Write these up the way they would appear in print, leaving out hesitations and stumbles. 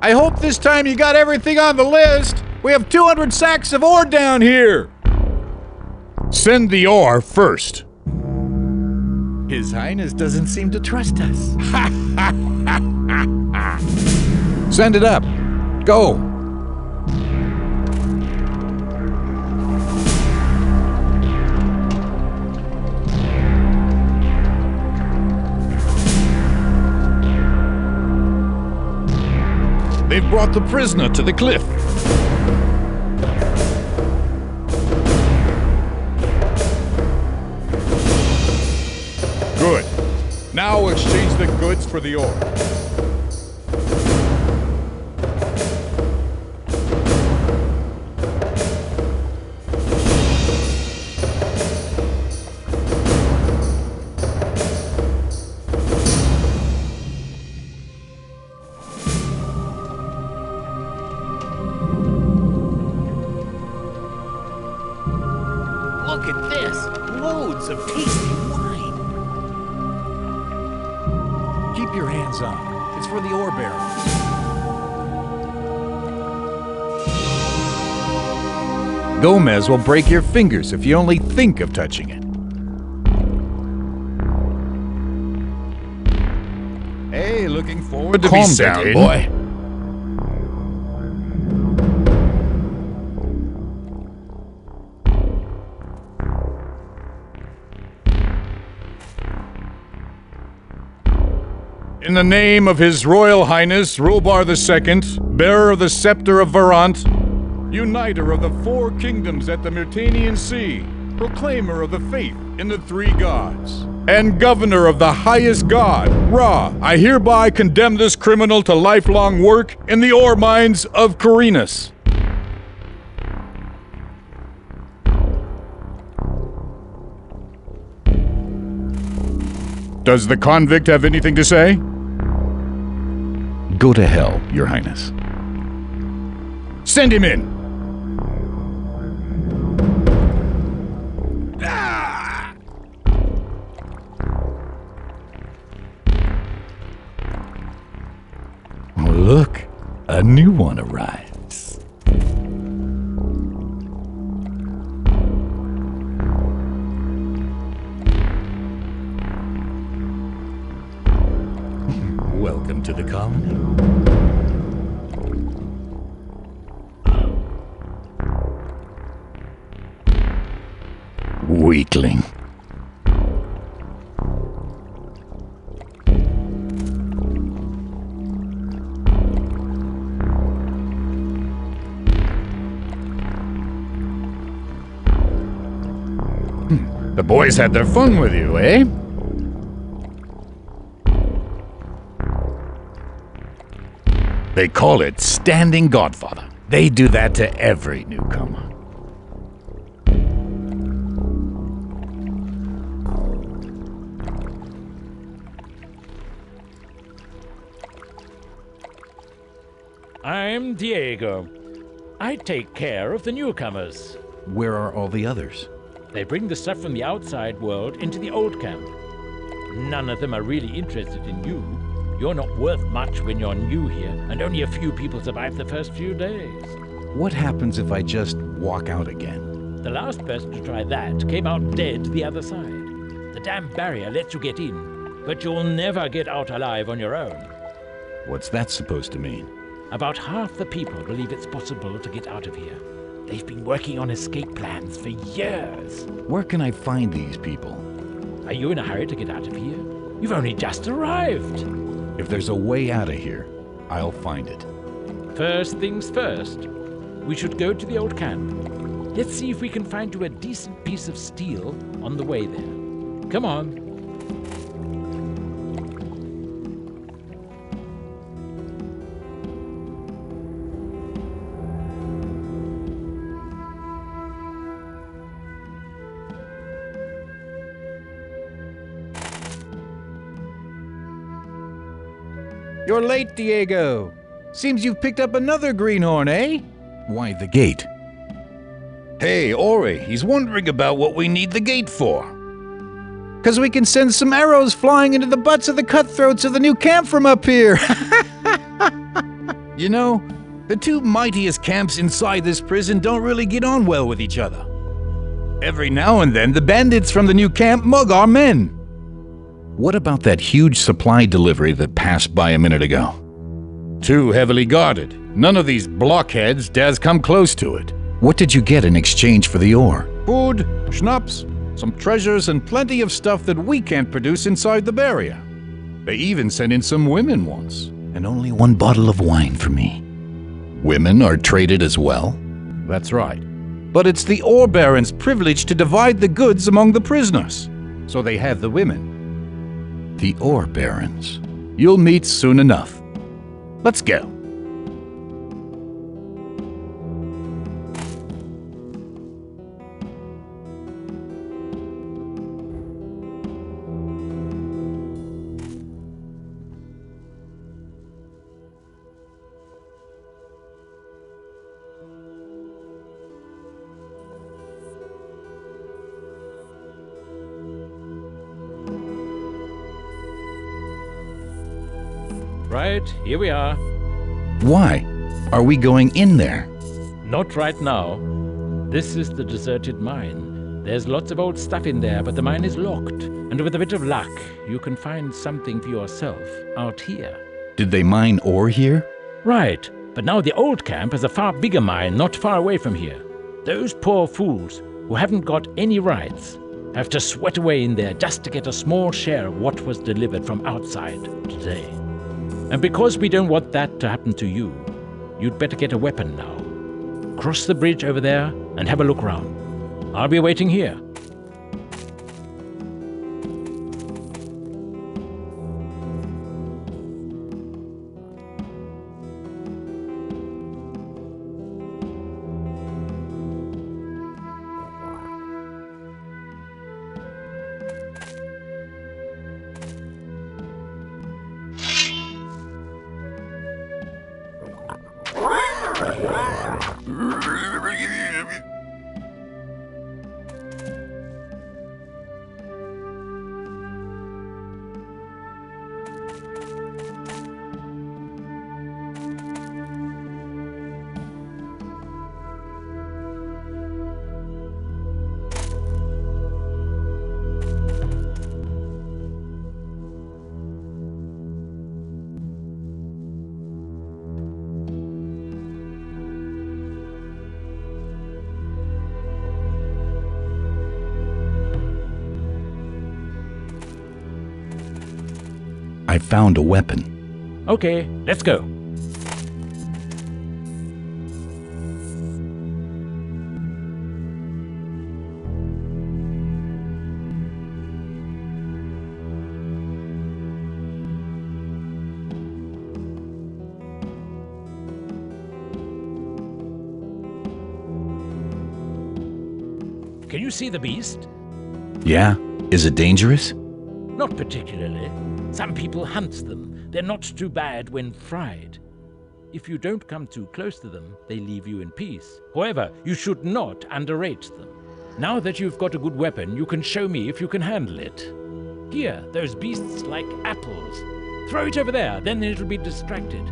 I hope this time you got everything on the list. We have 200 sacks of ore down here. Send the ore first. His Highness doesn't seem to trust us. Send it up. Go. They've brought the prisoner to the cliff. Good. Now exchange the goods for the ore. Look at this! Loads of tasty wine! Keep your hands on. It's for the ore barons. Gomez will break your fingers if you only think of touching it. Hey, looking forward to be sent in. Boy. In the name of His Royal Highness, Robar II, bearer of the Scepter of Varant, uniter of the four kingdoms at the Myrtanian Sea, proclaimer of the faith in the three gods, and governor of the highest god, Ra, I hereby condemn this criminal to lifelong work in the ore mines of Corinus. Does the convict have anything to say? Go to hell, Your Highness. Send him in! Oh, look, a new one arrives. Welcome to the colony. Weakling. The boys had their fun with you, eh? They call it standing godfather. They do that to every newcomer. I'm Diego. I take care of the newcomers. Where are all the others? They bring the stuff from the outside world into the old camp. None of them are really interested in you. You're not worth much when you're new here, and only a few people survive the first few days. What happens if I just walk out again? The last person to try that came out dead the other side. The damn barrier lets you get in, but you'll never get out alive on your own. What's that supposed to mean? About half the people believe it's possible to get out of here. They've been working on escape plans for years. Where can I find these people? Are you in a hurry to get out of here? You've only just arrived. If there's a way out of here, I'll find it. First things first, we should go to the old camp. Let's see if we can find you a decent piece of steel on the way there. Come on. You're late, Diego. Seems you've picked up another greenhorn, eh? Why the gate? Hey, Ori, he's wondering about what we need the gate for. 'Cause we can send some arrows flying into the butts of the cutthroats of the new camp from up here. You know, the two mightiest camps inside this prison don't really get on well with each other. Every now and then, the bandits from the new camp mug our men. What about that huge supply delivery that passed by a minute ago? Too heavily guarded. None of these blockheads dares come close to it. What did you get in exchange for the ore? Food, schnapps, some treasures, and plenty of stuff that we can't produce inside the barrier. They even sent in some women once. And only one bottle of wine for me. Women are traded as well? That's right. But it's the ore baron's privilege to divide the goods among the prisoners. So they have the women. The ore barons. You'll meet soon enough. Let's go. Right, here we are. Why? Are we going in there? Not right now. This is the deserted mine. There's lots of old stuff in there, but the mine is locked. And with a bit of luck, you can find something for yourself out here. Did they mine ore here? Right, but now the old camp has a far bigger mine not far away from here. Those poor fools, who haven't got any rights, have to sweat away in there just to get a small share of what was delivered from outside today. And because we don't want that to happen to you, you'd better get a weapon now. Cross the bridge over there and have a look round. I'll be waiting here. I found a weapon. Okay, let's go. Can you see the beast? Yeah? Is it dangerous? Not particularly. Some people hunt them. They're not too bad when fried. If you don't come too close to them, they leave you in peace. However, you should not underrate them. Now that you've got a good weapon, you can show me if you can handle it. Here, those beasts like apples. Throw it over there, then it'll be distracted.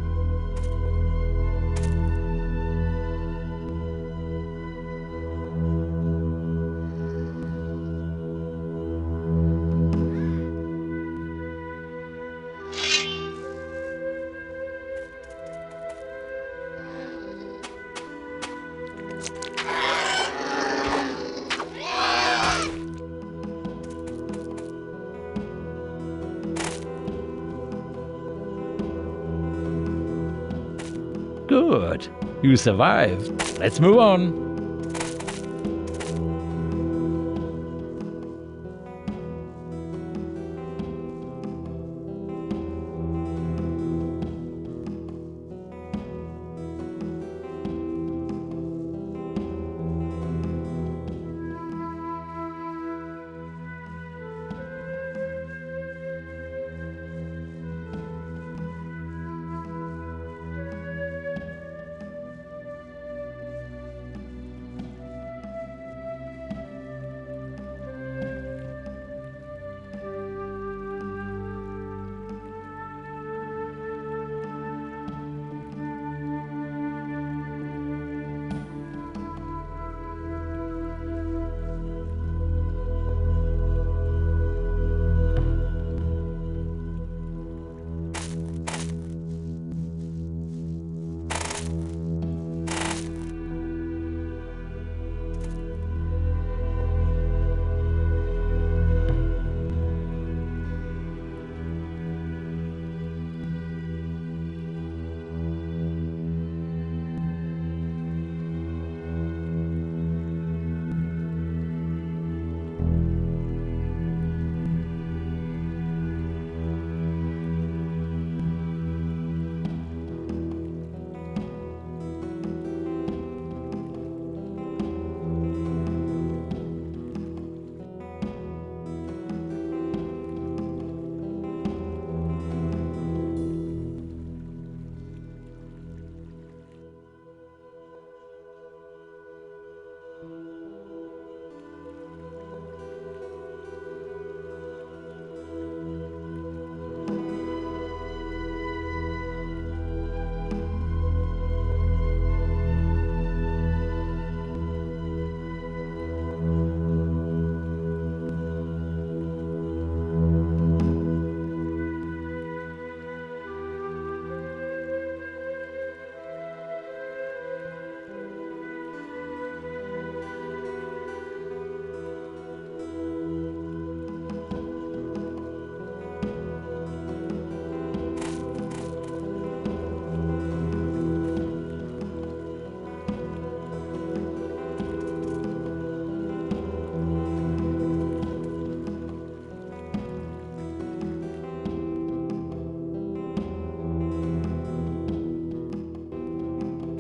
Good. You survived. Let's move on.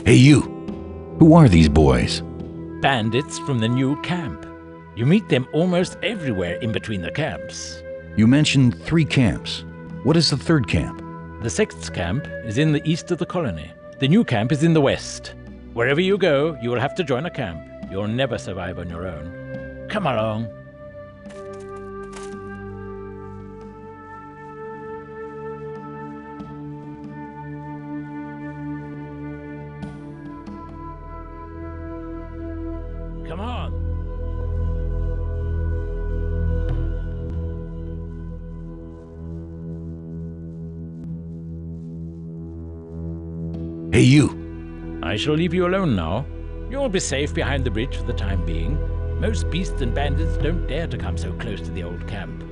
Hey, you! Who are these boys? Bandits from the new camp. You meet them almost everywhere in between the camps. You mentioned 3 camps. What is the 3rd camp? The 6th camp is in the east of the colony. The new camp is in the west. Wherever you go, you will have to join a camp. You'll never survive on your own. Come along. Come on. Hey, you! I shall leave you alone now. You'll be safe behind the bridge for the time being. Most beasts and bandits don't dare to come so close to the old camp.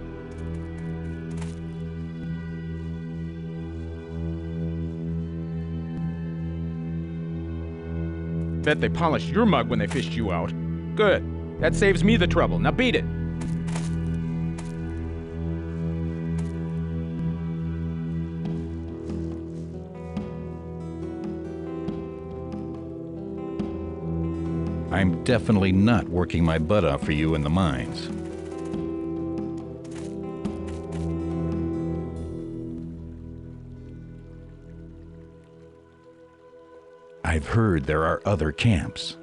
Bet they polished your mug when they fished you out. Good. That saves me the trouble. Now beat it. I'm definitely not working my butt off for you in the mines. I've heard there are other camps.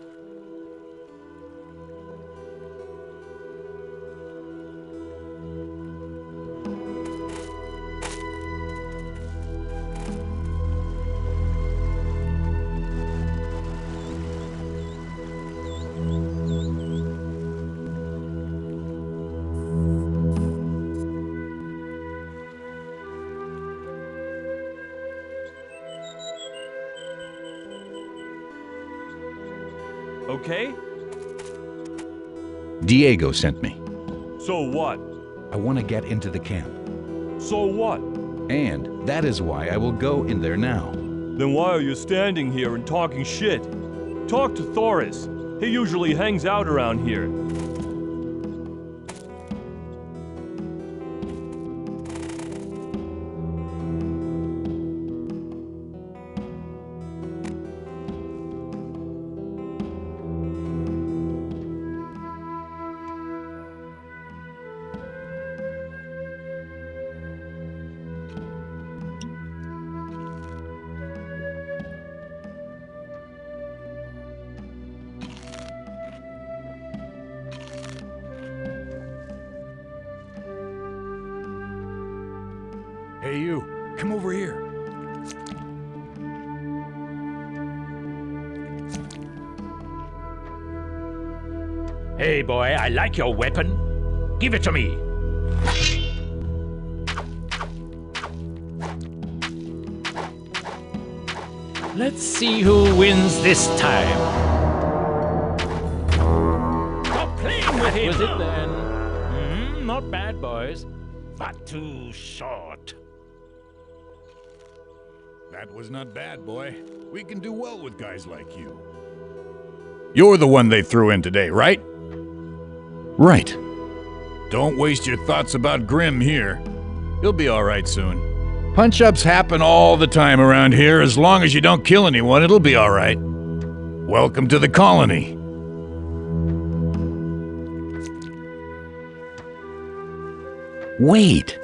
Okay? Diego sent me. So what? I want to get into the camp. So what? And that is why I will go in there now. Then why are you standing here and talking shit? Talk to Thoris. He usually hangs out around here. Hey, you. Come over here. Hey, boy, I like your weapon. Give it to me. Let's see who wins this time. Stop playing with him. Was it then? Not bad, boys, but too short. That was not bad, boy. We can do well with guys like you. You're the one they threw in today, right? Right. Don't waste your thoughts about Grim here. He'll be all right soon. Punch-ups happen all the time around here. As long as you don't kill anyone, it'll be all right. Welcome to the colony. Wait!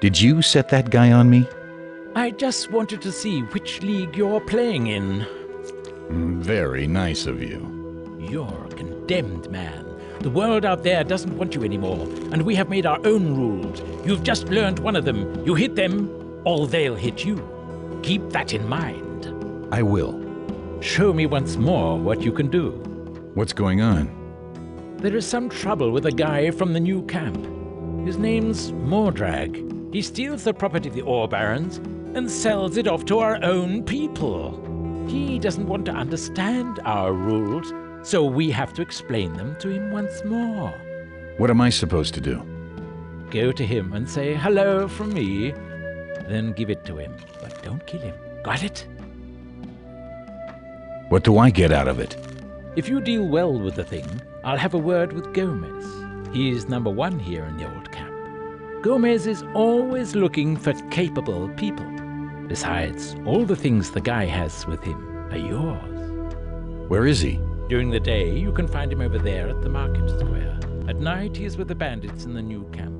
Did you set that guy on me? I just wanted to see which league you're playing in. Very nice of you. You're a condemned man. The world out there doesn't want you anymore, and we have made our own rules. You've just learned one of them. You hit them, or they'll hit you. Keep that in mind. I will. Show me once more what you can do. What's going on? There is some trouble with a guy from the new camp. His name's Mordrag. He steals the property of the ore barons and sells it off to our own people. He doesn't want to understand our rules, so we have to explain them to him once more. What am I supposed to do? Go to him and say hello from me, then give it to him. But don't kill him. Got it? What do I get out of it? If you deal well with the thing, I'll have a word with Gomez. He's number 1 here in the old camp. Gomez is always looking for capable people. Besides, all the things the guy has with him are yours. Where is he? During the day, you can find him over there at the market square. At night, he is with the bandits in the new camp.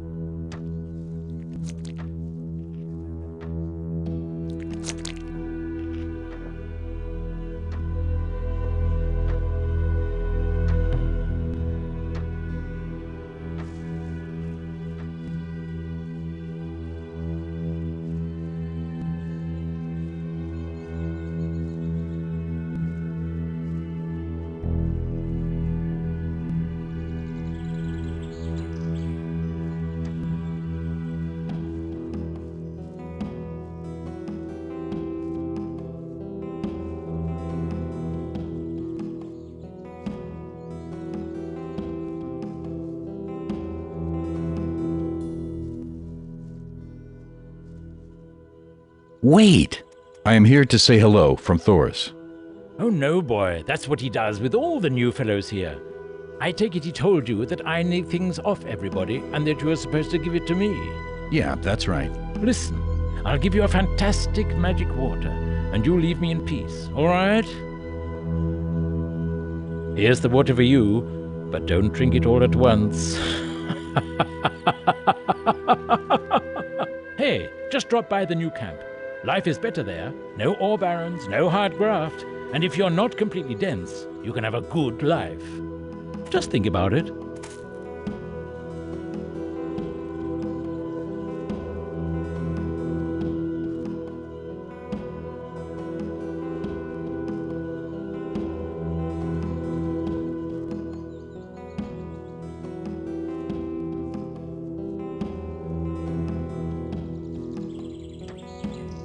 Wait! I am here to say hello from Thoris. Oh no, boy, that's what he does with all the new fellows here. I take it he told you that I need things off everybody and that you are supposed to give it to me. Yeah, that's right. Listen, I'll give you a fantastic magic water and you leave me in peace, all right? Here's the water for you, but don't drink it all at once. Hey, just drop by the new camp. Life is better there. No ore barons, no hard graft. And if you're not completely dense, you can have a good life. Just think about it.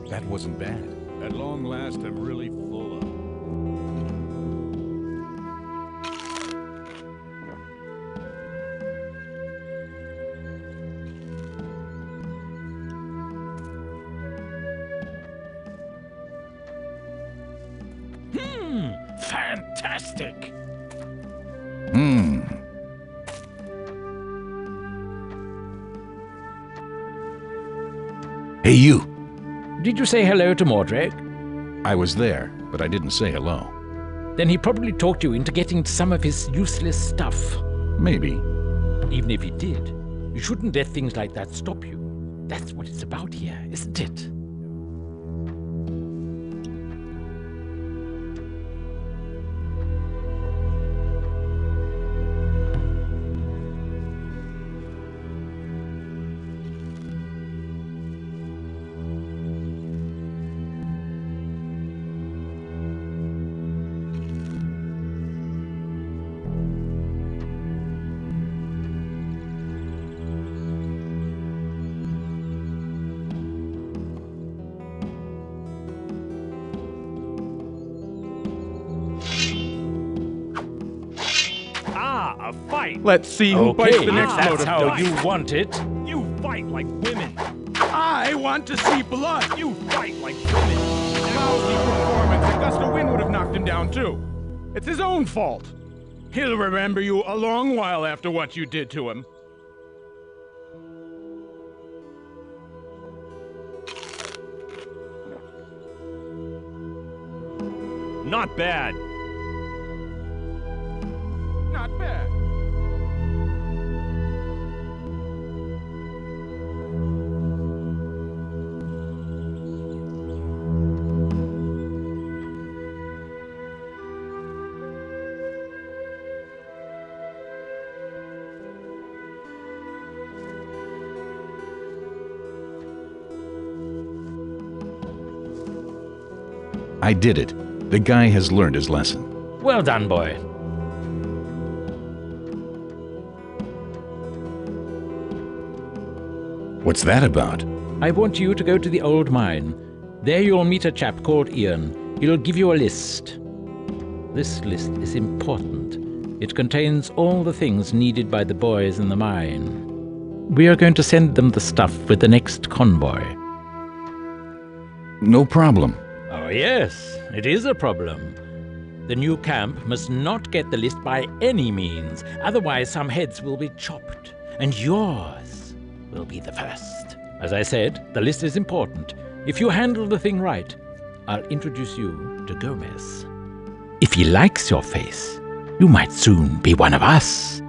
That wasn't bad. At long last, I'm really full up. Fantastic! Hey, you! Did you say hello to Mordrake? I was there, but I didn't say hello. Then he probably talked you into getting some of his useless stuff. Maybe. Even if he did, you shouldn't let things like that stop you. That's what it's about here, isn't it? A fight! Let's see who bites the next load that's of how dust. you want it. You fight like women! I want to see blood. You fight like women! Lousy performance. A gust of wind would have knocked him down, too. It's his own fault. He'll remember you a long while after what you did to him. Not bad! Not bad. I did it. The guy has learned his lesson. Well done, boy. What's that about? I want you to go to the old mine. There you'll meet a chap called Ian. He'll give you a list. This list is important. It contains all the things needed by the boys in the mine. We are going to send them the stuff with the next convoy. No problem. Oh yes, it is a problem. The new camp must not get the list by any means, otherwise some heads will be chopped, and yours will be the first. As I said, the list is important. If you handle the thing right, I'll introduce you to Gomez. If he likes your face, you might soon be one of us.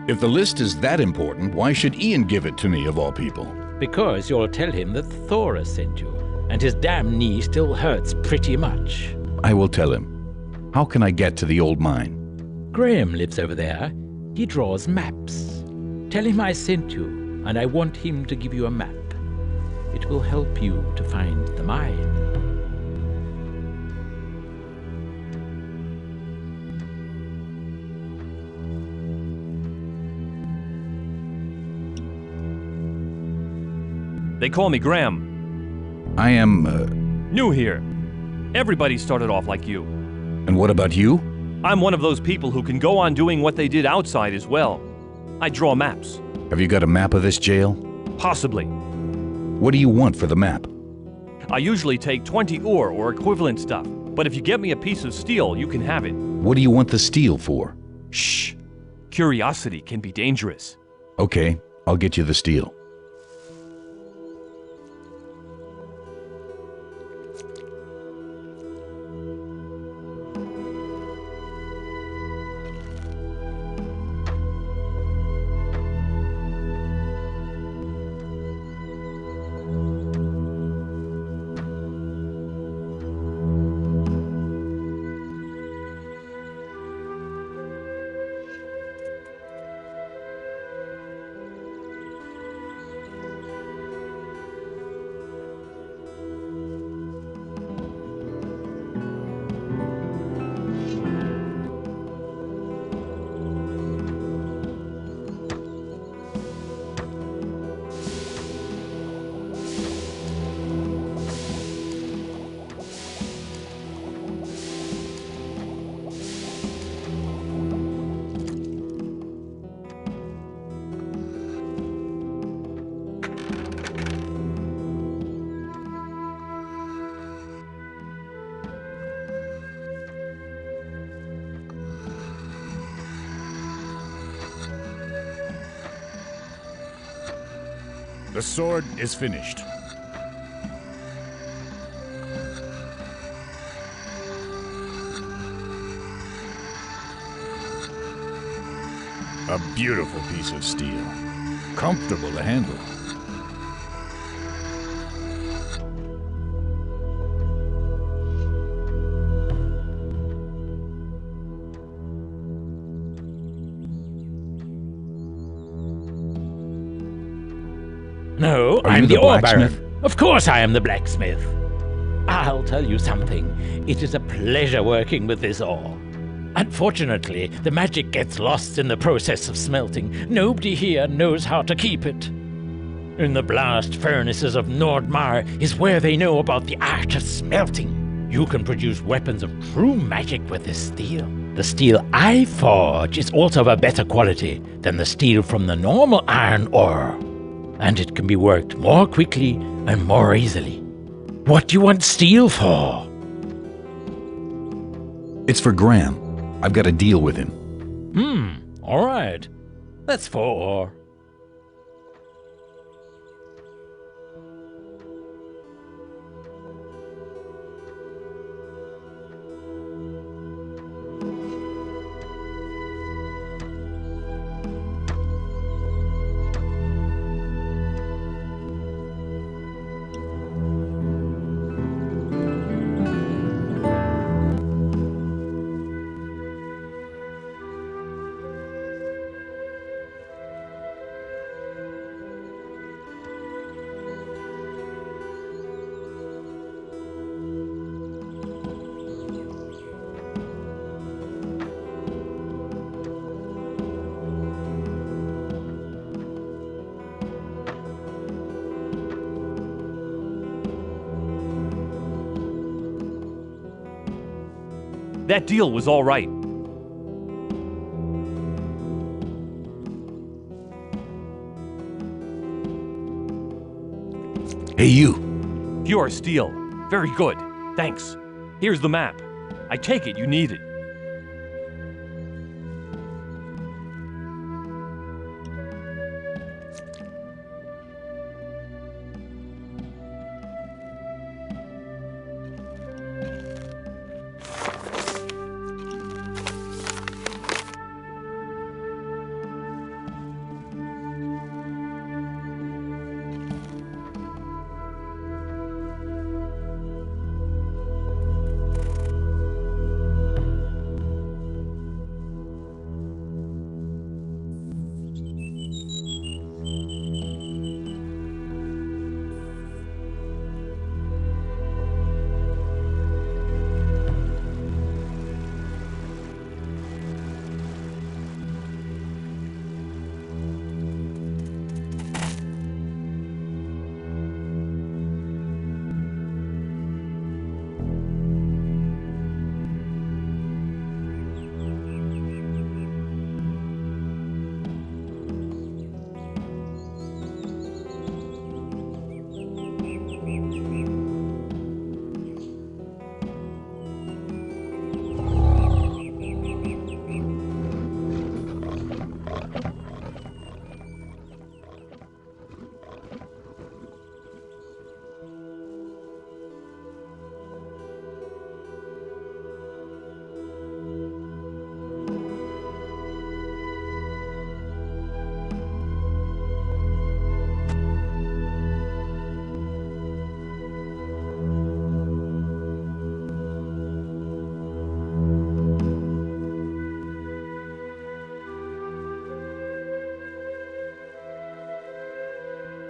If the list is that important, why should Ian give it to me, of all people? Because you'll tell him that Thora sent you, and his damn knee still hurts pretty much. I will tell him. How can I get to the old mine? Graham lives over there. He draws maps. Tell him I sent you, and I want him to give you a map. It will help you to find the mine. They call me Graham. I am, New here. Everybody started off like you. And what about you? I'm one of those people who can go on doing what they did outside as well. I draw maps. Have you got a map of this jail? Possibly. What do you want for the map? I usually take 20 ore or equivalent stuff, but if you get me a piece of steel, you can have it. What do you want the steel for? Shh. Curiosity can be dangerous. Okay, I'll get you the steel. The sword is finished. A beautiful piece of steel. Comfortable to handle. No, Are I'm you the the ore blacksmith? baron. Of course I am the blacksmith. I'll tell you something. It is a pleasure working with this ore. Unfortunately, the magic gets lost in the process of smelting. Nobody here knows how to keep it. In the blast furnaces of Nordmar is where they know about the art of smelting. You can produce weapons of true magic with this steel. The steel I forge is also of a better quality than the steel from the normal iron ore. And it can be worked more quickly and more easily. What do you want steel for? It's for Graham. I've got to deal with him. All right. That's 4 ore. That deal was all right. Hey, you. Pure steel. Very good. Thanks. Here's the map. I take it you need it.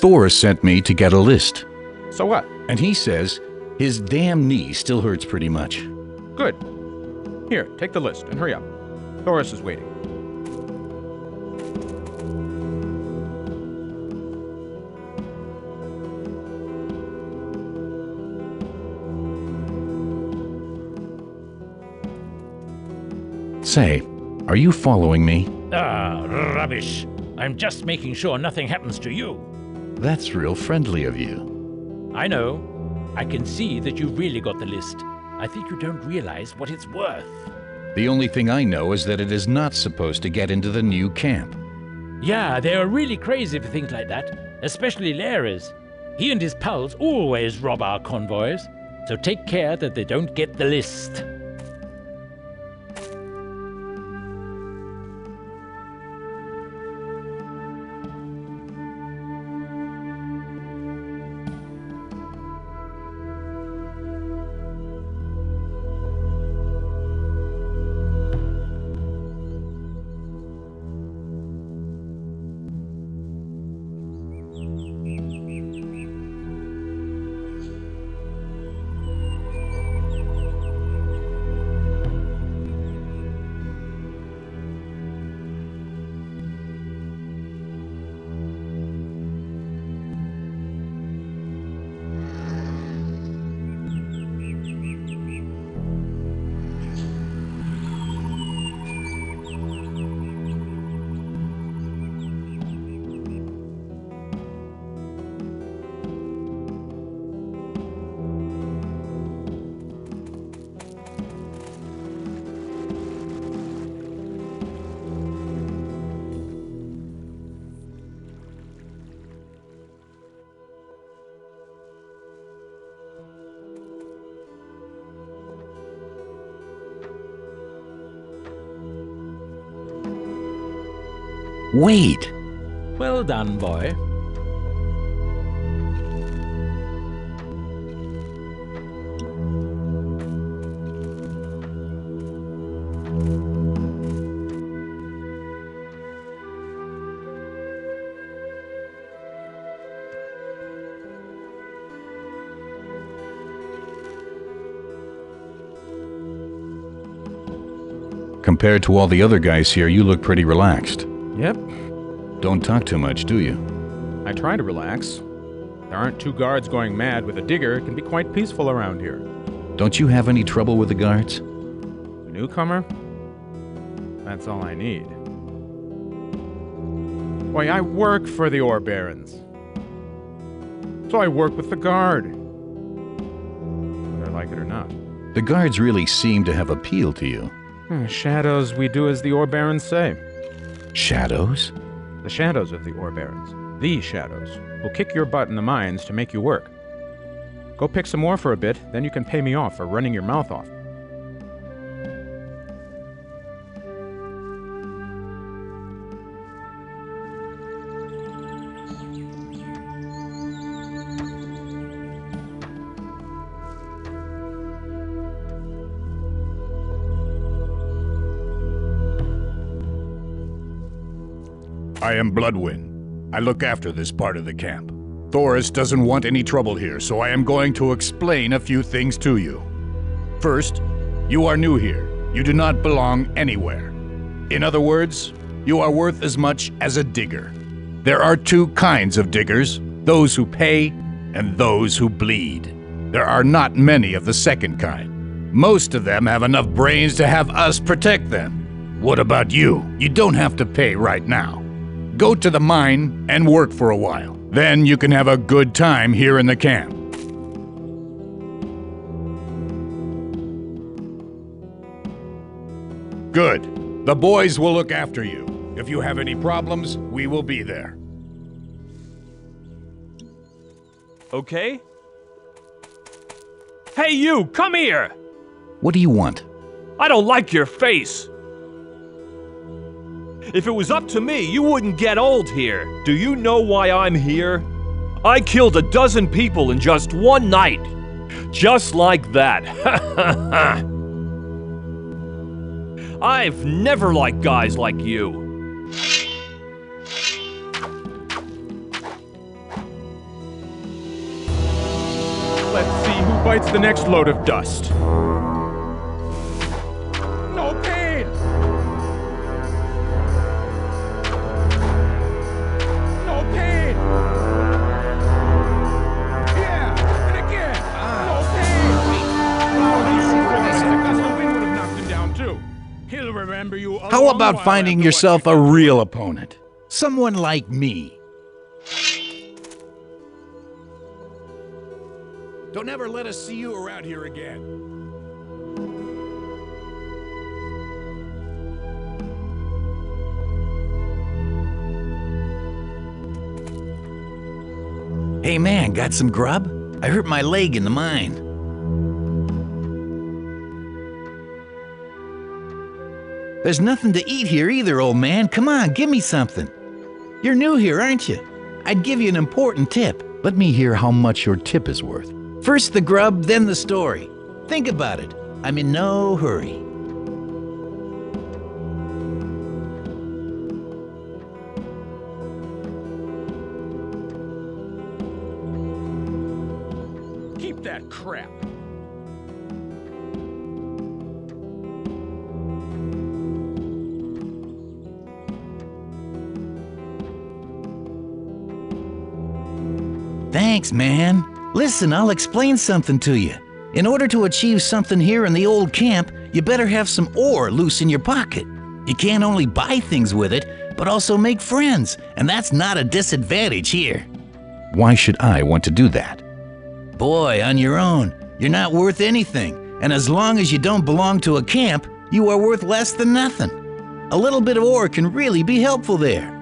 Thor sent me to get a list. So what? And he says his damn knee still hurts pretty much. Good. Here, take the list and hurry up. Thoris is waiting. Say, are you following me? Ah, rubbish. I'm just making sure nothing happens to you. That's real friendly of you. I know. I can see that you've really got the list. I think you don't realize what it's worth. The only thing I know is that it is not supposed to get into the new camp. Yeah, they are really crazy for things like that, especially Lares. He and his pals always rob our convoys, so take care that they don't get the list. Wait! Well done, boy. Compared to all the other guys here, you look pretty relaxed. Yep. Don't talk too much, do you? I try to relax. There aren't two guards going mad with a digger. It can be quite peaceful around here. Don't you have any trouble with the guards? A newcomer? That's all I need. Boy, I work for the Ore Barons. So I work with the guard. Whether I like it or not. The guards really seem to have appealed to you. Shadows, we do as the Ore Barons say. Shadows? The shadows of the Ore Barons. The shadows. Will kick your butt in the mines to make you work. Go pick some more for a bit, then you can pay me off for running your mouth off. I am Bloodwind. I look after this part of the camp. Thoris doesn't want any trouble here, so I am going to explain a few things to you. First, you are new here. You do not belong anywhere. In other words, you are worth as much as a digger. There are two kinds of diggers, those who pay and those who bleed. There are not many of the second kind. Most of them have enough brains to have us protect them. What about you? You don't have to pay right now. Go to the mine and work for a while. Then you can have a good time here in the camp. Good. The boys will look after you. If you have any problems, we will be there. Okay? Hey you, come here! What do you want? I don't like your face! If it was up to me, you wouldn't get old here. Do you know why I'm here? I killed 12 people in just one night. Just like that. I've never liked guys like you. fights the next load of dust. No pain! No pain! Yeah! And again! No pain! The gust of wind would have knocked him down too. He'll remember you a How long about while finding after yourself what a you real opponent? Someone like me. Don't ever let us see you around here again. Hey man, got some grub? I hurt my leg in the mine. There's nothing to eat here either, old man. Come on, give me something. You're new here, aren't you? I'd give you an important tip. Let me hear how much your tip is worth. First the grub, then the story. Think about it. I'm in no hurry. Keep that crap. Thanks, man. Listen, I'll explain something to you. In order to achieve something here in the old camp, you better have some ore loose in your pocket. You can't only buy things with it, but also make friends, and that's not a disadvantage here. Why should I want to do that? Boy, on your own, you're not worth anything, and as long as you don't belong to a camp, you are worth less than nothing. A little bit of ore can really be helpful there.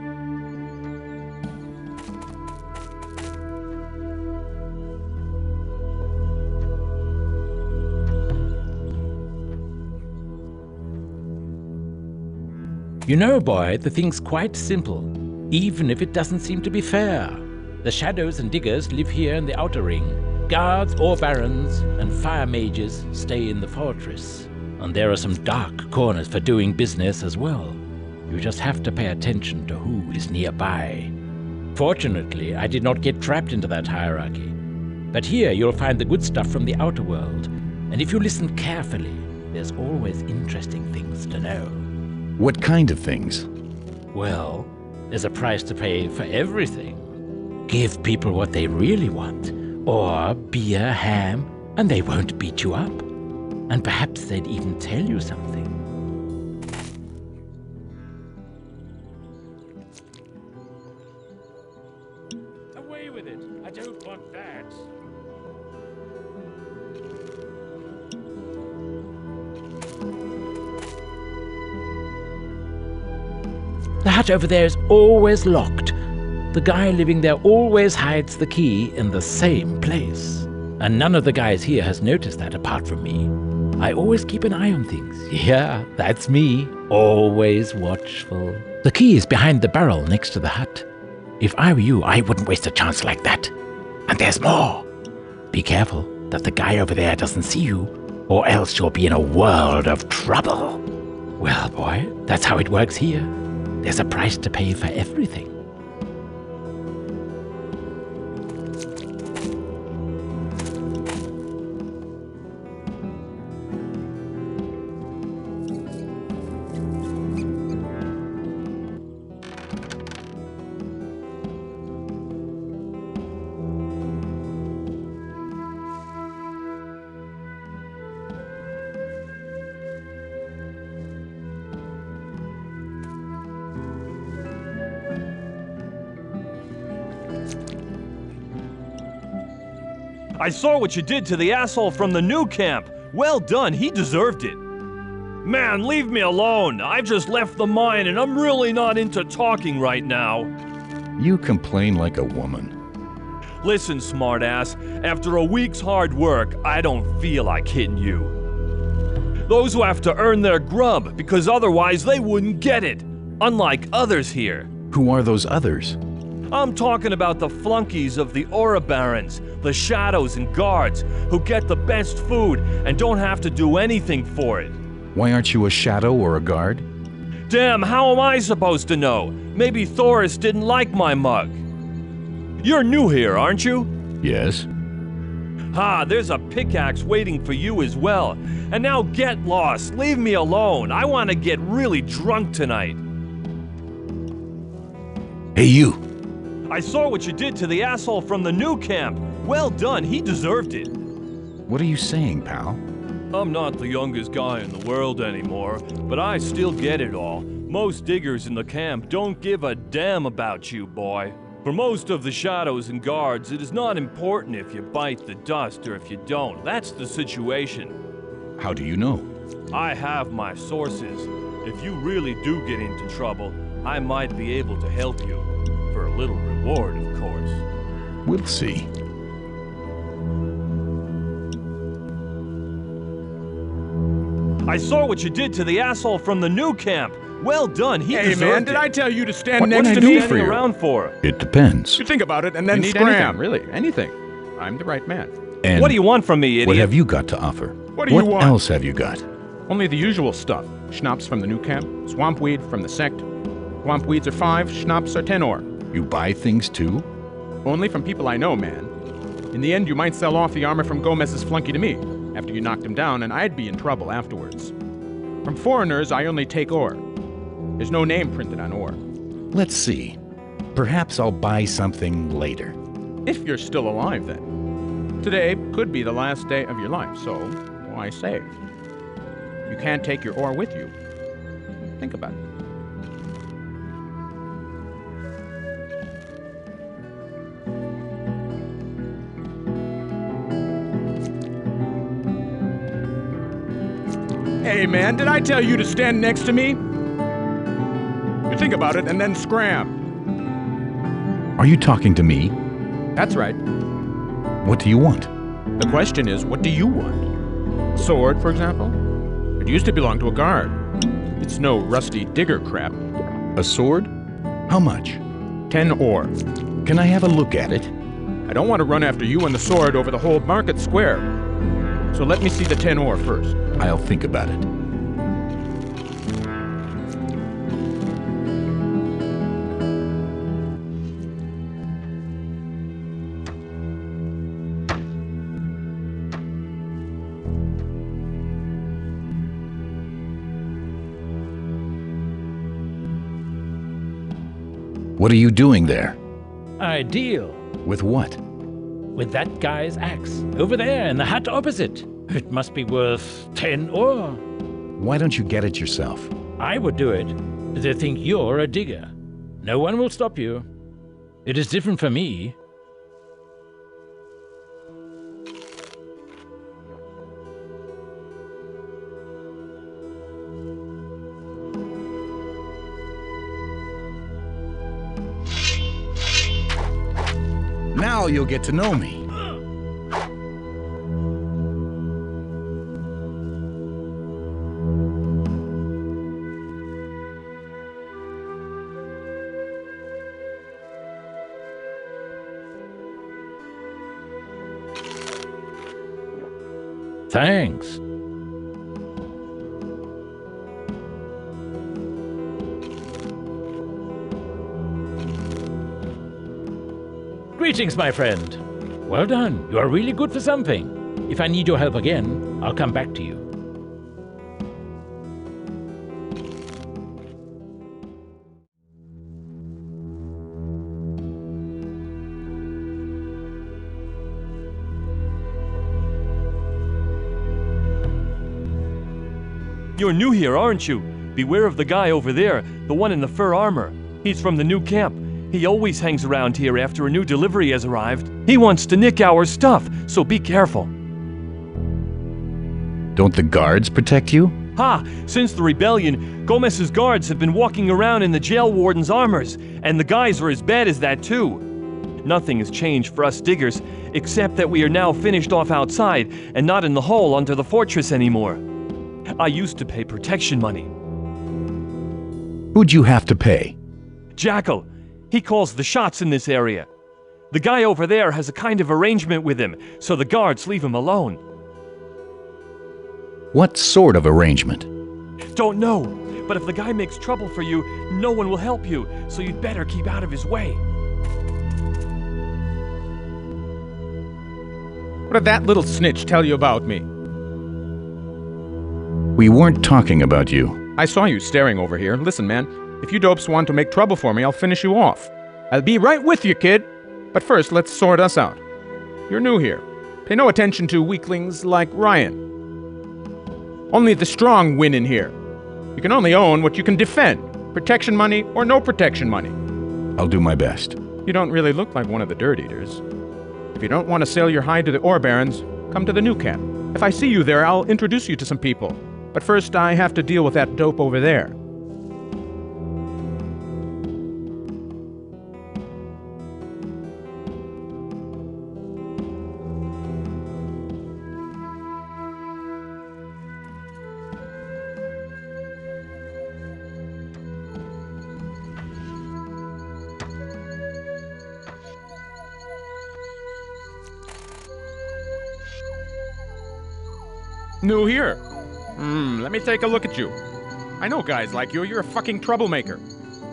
You know, boy, the thing's quite simple, even if it doesn't seem to be fair. The shadows and diggers live here in the outer ring. Guards, ore barons, and fire mages stay in the fortress. And there are some dark corners for doing business as well. You just have to pay attention to who is nearby. Fortunately, I did not get trapped into that hierarchy. But here you'll find the good stuff from the outer world. And if you listen carefully, there's always interesting things to know. What kind of things? Well, there's a price to pay for everything. Give people what they really want, or beer, ham, and they won't beat you up. And perhaps they'd even tell you something. Away with it! I don't want that! The hut over there is always locked. The guy living there always hides the key in the same place. And none of the guys here has noticed that apart from me. I always keep an eye on things. Yeah, that's me. Always watchful. The key is behind the barrel next to the hut. If I were you, I wouldn't waste a chance like that. And there's more. Be careful that the guy over there doesn't see you, or else you'll be in a world of trouble. Well, boy, that's how it works here. There's a price to pay for everything. I saw what you did to the asshole from the new camp. Well done, he deserved it. Man, leave me alone. I've just left the mine and I'm really not into talking right now. You complain like a woman. Listen, smartass, after a week's hard work, I don't feel like hitting you. Those who have to earn their grub, because otherwise they wouldn't get it. Unlike others here. Who are those others? I'm talking about the flunkies of the Aura Barons, the Shadows and Guards, who get the best food and don't have to do anything for it. Why aren't you a shadow or a guard? Damn, how am I supposed to know? Maybe Thoris didn't like my mug. You're new here, aren't you? Yes. Ha, there's a pickaxe waiting for you as well. And now get lost. Leave me alone. I want to get really drunk tonight. Hey, you. I saw what you did to the asshole from the new camp. Well done. He deserved it. What are you saying, pal? I'm not the youngest guy in the world anymore, but I still get it all. Most diggers in the camp don't give a damn about you, boy. For most of the shadows and guards, it is not important if you bite the dust or if you don't. That's the situation. How do you know? I have my sources. If you really do get into trouble, I might be able to help you. For a little reward, of course. We'll see. I saw what you did to the asshole from the new camp. Well done, he Hey, deserved man, it. did I tell you to stand What next can to I do me? for Standing you? around for? It depends. You think about it and You then need scram. anything, really, anything. I'm the right man. And What do you want from me, idiot? what have you got to offer? What do you want? What else have you got? Only the usual stuff. Schnapps from the new camp, swamp weed from the sect. Swamp weeds are 5, schnapps are 10 ore. You buy things too? Only from people I know, man. In the end, you might sell off the armor from Gomez's flunky to me, after you knocked him down, and I'd be in trouble afterwards. From foreigners, I only take ore. There's no name printed on ore. Let's see. Perhaps I'll buy something later. If you're still alive, then. Today could be the last day of your life, so why save? You can't take your ore with you. Think about it. Hey, man, did I tell you to stand next to me? You think about it and then scram. Are you talking to me? That's right. What do you want? The question is, what do you want? Sword, for example? It used to belong to a guard. It's no rusty digger crap. A sword? How much? 10 ore. Can I have a look at it? I don't want to run after you and the sword over the whole market square. So let me see the 10 ore first. I'll think about it. What are you doing there? I deal With what? with that guy's axe over there in the hut opposite. It must be worth 10 ore. Why don't you get it yourself? I would do it. They think you're a digger. No one will stop you. It is different for me. Now you'll get to know me. Thanks. Greetings, my friend. Well done. You are really good for something. If I need your help again, I'll come back to you. You're new here, aren't you? Beware of the guy over there, the one in the fur armor. He's from the new camp. He always hangs around here after a new delivery has arrived. He wants to nick our stuff, so be careful. Don't the guards protect you? Ha! Since the rebellion, Gomez's guards have been walking around in the jail warden's armors, and the guys are as bad as that too. Nothing has changed for us diggers, except that we are now finished off outside and not in the hole under the fortress anymore. I used to pay protection money. Who'd you have to pay? Jackal. He calls the shots in this area. The guy over there has a kind of arrangement with him, so the guards leave him alone. What sort of arrangement? Don't know, but if the guy makes trouble for you, no one will help you, so you'd better keep out of his way. What What did that little snitch tell you about me? We weren't talking about you. I saw you staring over here. Listen, man, if you dopes want to make trouble for me, I'll finish you off. I'll be right with you, kid. But first, let's sort us out. You're new here. Pay no attention to weaklings like Ryan. Only the strong win in here. You can only own what you can defend. Protection money or no protection money. I'll do my best. You don't really look like one of the dirt eaters. If you don't want to sell your hide to the ore barons, come to the new camp. If I see you there, I'll introduce you to some people. But first, I have to deal with that dope over there. New here. Let me take a look at you. I know guys like you. You're a fucking troublemaker.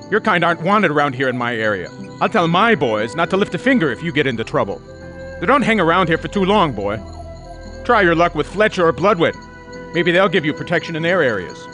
Your kind aren't wanted around here in my area. I'll tell my boys not to lift a finger if you get into trouble. They don't hang around here for too long, boy. Try your luck with Fletcher or Bloodwood. Maybe they'll give you protection in their areas.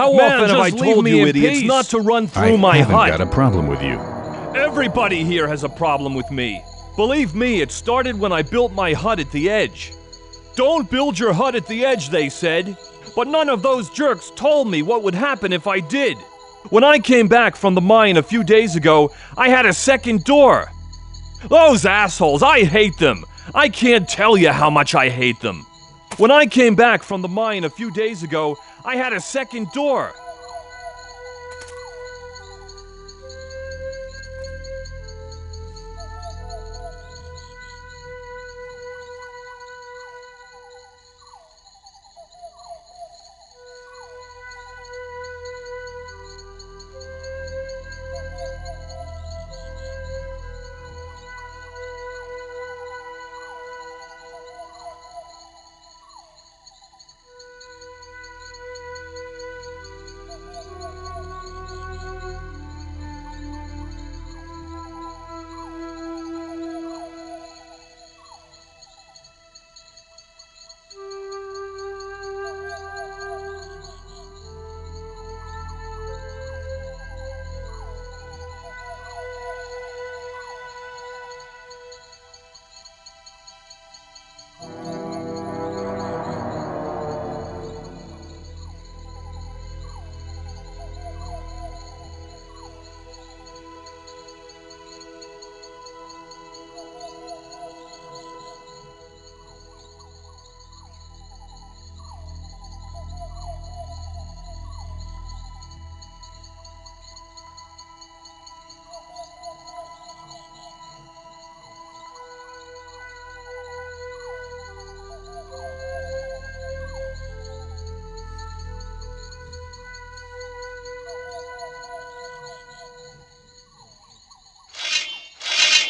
How Man, often have I just leave told me you in idiots peace. not to run I through my haven't hut? got a problem with you. Everybody here has a problem with me. Believe me, it started when I built my hut at the edge. Don't build your hut at the edge, they said. But none of those jerks told me what would happen if I did. When I came back from the mine a few days ago, I had a second door. Those assholes, I hate them. I can't tell you how much I hate them. When I came back from the mine a few days ago, I had a second door.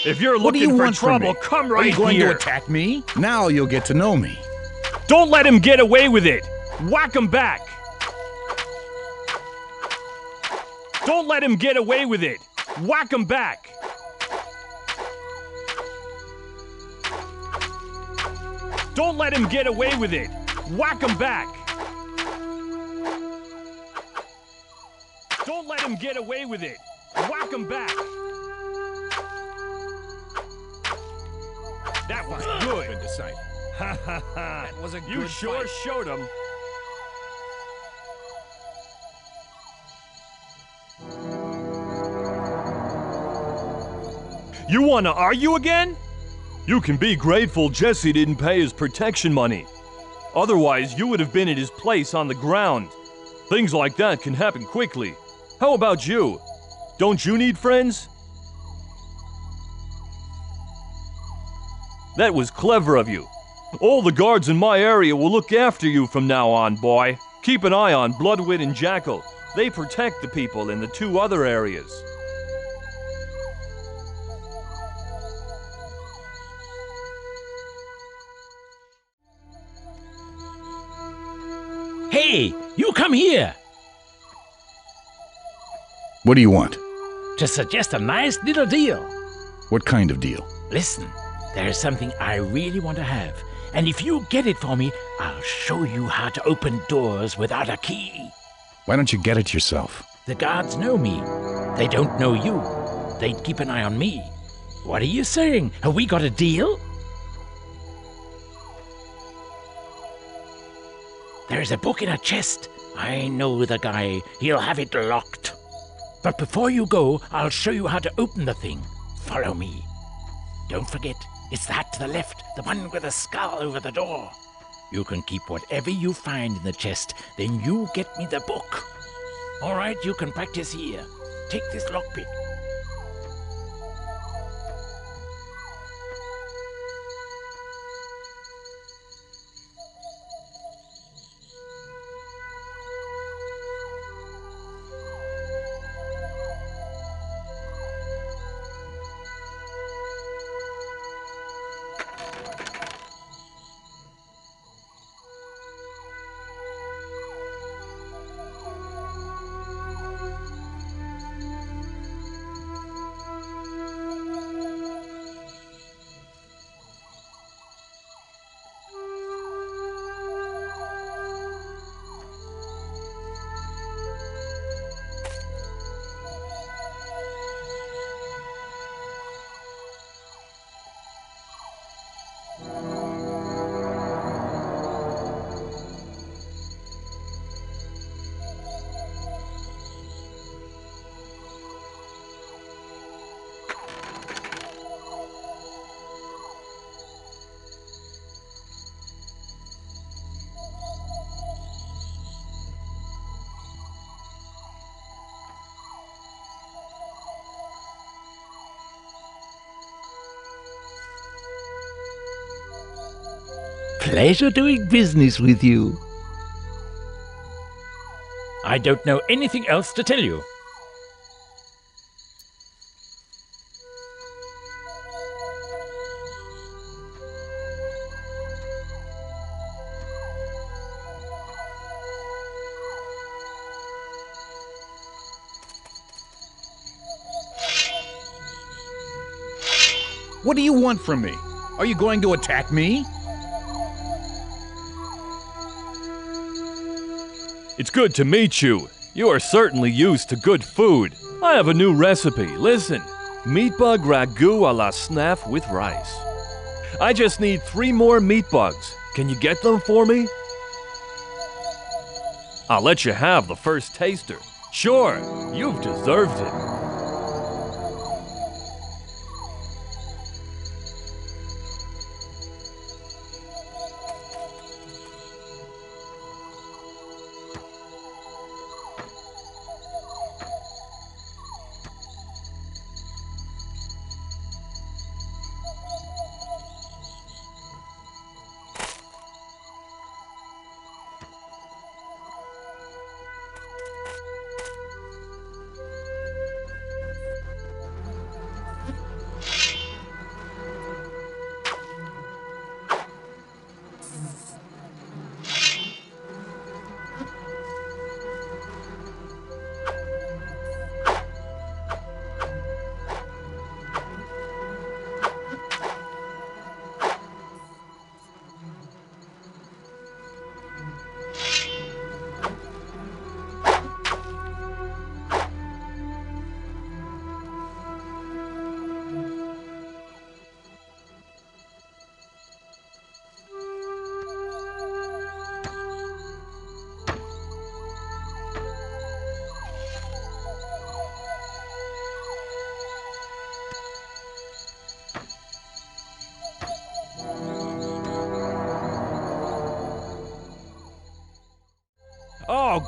If you're What do looking you for want from trouble, me? come Are right you going here. to attack me? Now you'll get to know me. Don't let him get away with it. Whack him back. Don't let him get away with it. Whack him back. Don't let him get away with it. Whack him back. Don't let him get away with it. Whack him back. That was good. Ha ha ha. That was a You good sure fight. showed him. You want to argue again? You can be grateful Jesse didn't pay his protection money. Otherwise, you would have been at his place on the ground. Things like that can happen quickly. How about you? Don't you need friends? That was clever of you. All the guards in my area will look after you from now on, boy. Keep an eye on Bloodwit and Jackal. They protect the people in the 2 other areas. Hey, you come here! What do you want? To suggest a nice little deal. What kind of deal? Listen, there is something I really want to have. And if you get it for me, I'll show you how to open doors without a key. Why don't you get it yourself? The guards know me. They don't know you. They'd keep an eye on me. What are you saying? Have we got a deal? There's a book in a chest. I know the guy. He'll have it locked. But before you go, I'll show you how to open the thing. Follow me. Don't forget, it's that to the left, the one with the skull over the door. You can keep whatever you find in the chest, then you get me the book. All right, you can practice here. Take this lockpick. Pleasure doing business with you. I don't know anything else to tell you. What do you want from me? Are you going to attack me? It's good to meet you. You are certainly used to good food. I have a new recipe. Listen. Meat bug ragu a la snaff with rice. I just need 3 more meat bugs. Can you get them for me? I'll let you have the first taster. Sure, you've deserved it.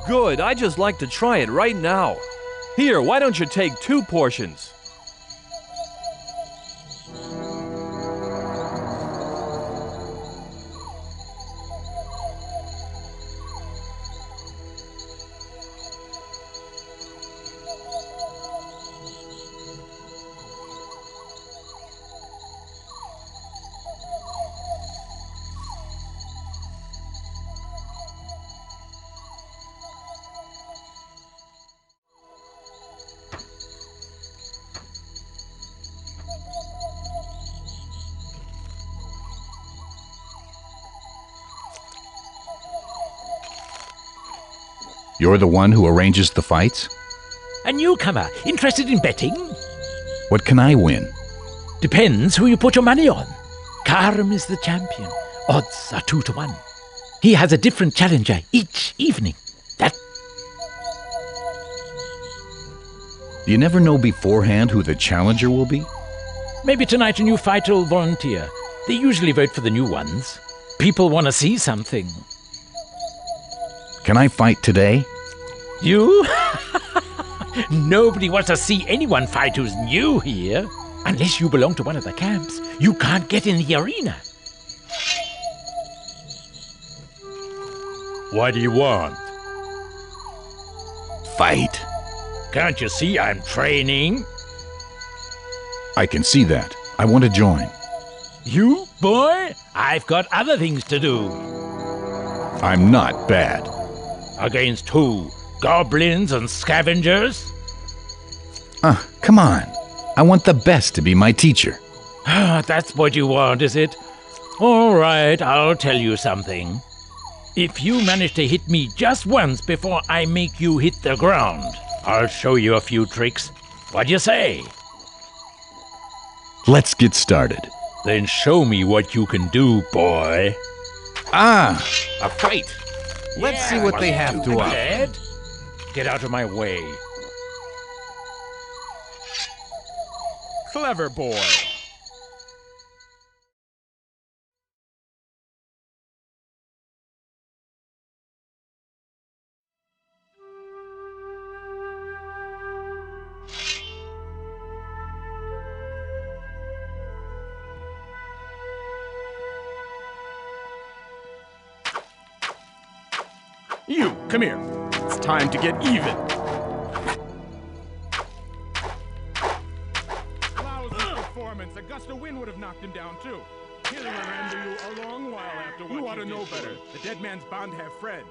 good. I just like to try it right now. Here, why don't you take 2 portions? You're the one who arranges the fights? A newcomer, interested in betting? What can I win? Depends who you put your money on. Karim is the champion. Odds are 2 to 1. He has a different challenger each evening. Do you never know beforehand who the challenger will be? Maybe tonight a new fighter will volunteer. They usually vote for the new ones. People want to see something. Can I fight today? You? Nobody wants to see anyone fight who's new here. Unless you belong to one of the camps, you can't get in the arena. What do you want? Fight. Can't you see I'm training? I can see that. I want to join. You, boy? I've got other things to do. I'm not bad. Against who? Goblins and scavengers? Come on. I want the best to be my teacher. That's what you want, is it? All right, I'll tell you something. If you manage to hit me just once before I make you hit the ground, I'll show you a few tricks. What do you say? Let's get started. Then show me what you can do, boy. A fight. Let's see what they have to offer. Dad? Get out of my way. Clever boy. You, come here. It's time to get even. Lousy performance. A gust of wind would have knocked him down, too. He'll remember you a long while afterwards. You ought to know better. The dead man's bound to have friends.